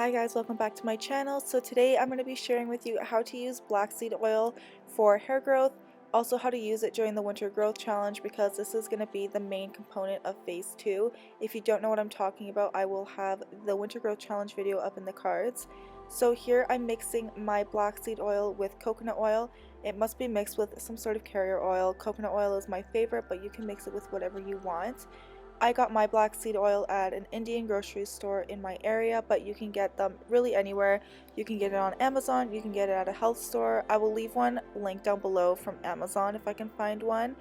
Hi guys, welcome back to my channel. So today I'm going to be sharing with you how to use black seed oil for hair growth, also how to use it during the winter growth challenge because this is going to be the main component of phase 2. If you don't know what I'm talking about, I will have the winter growth challenge video up in the cards. So here I'm mixing my black seed oil with coconut oil. It must be mixed with some sort of carrier oil. Coconut oil is my favorite, but you can mix it with whatever you want. I got my black seed oil at an Indian grocery store in my area, but you can get them really anywhere. You can get it on Amazon, you can get it at a health store. I will leave one link down below from Amazon if I can find one.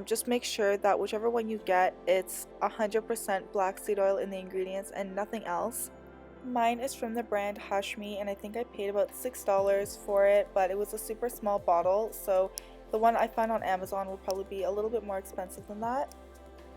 Just make sure that whichever one you get, it's 100% black seed oil in the ingredients and nothing else. Mine is from the brand Hush Me, and I think I paid about $6 for it, but it was a super small bottle, so the one I find on Amazon will probably be a little bit more expensive than that.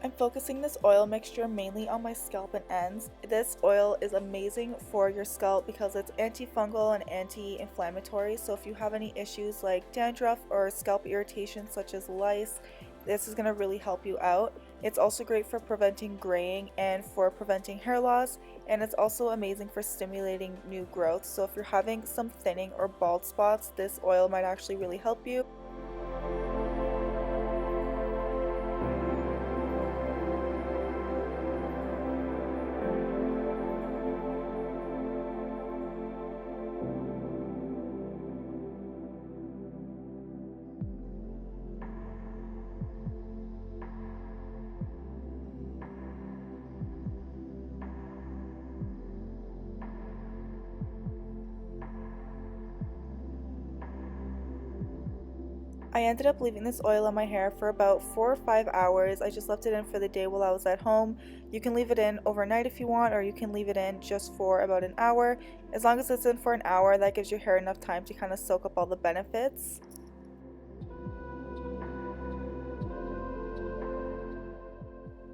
I'm focusing this oil mixture mainly on my scalp and ends. This oil is amazing for your scalp because it's antifungal and anti-inflammatory, so if you have any issues like dandruff or scalp irritation such as lice, this is going to really help you out. It's also great for preventing graying and for preventing hair loss, and it's also amazing for stimulating new growth. So if you're having some thinning or bald spots, this oil might actually really help you. I ended up leaving this oil in my hair for about 4 or 5 hours. I just left it in for the day while I was at home. You can leave it in overnight if you want, or you can leave it in just for about an hour. As long as it's in for an hour, that gives your hair enough time to kind of soak up all the benefits.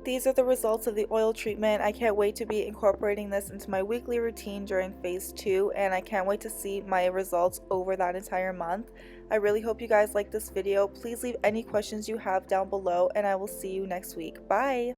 These are the results of the oil treatment. I can't wait to be incorporating this into my weekly routine during phase 2, and I can't wait to see my results over that entire month. I really hope you guys like this video. Please leave any questions you have down below, and I will see you next week. Bye!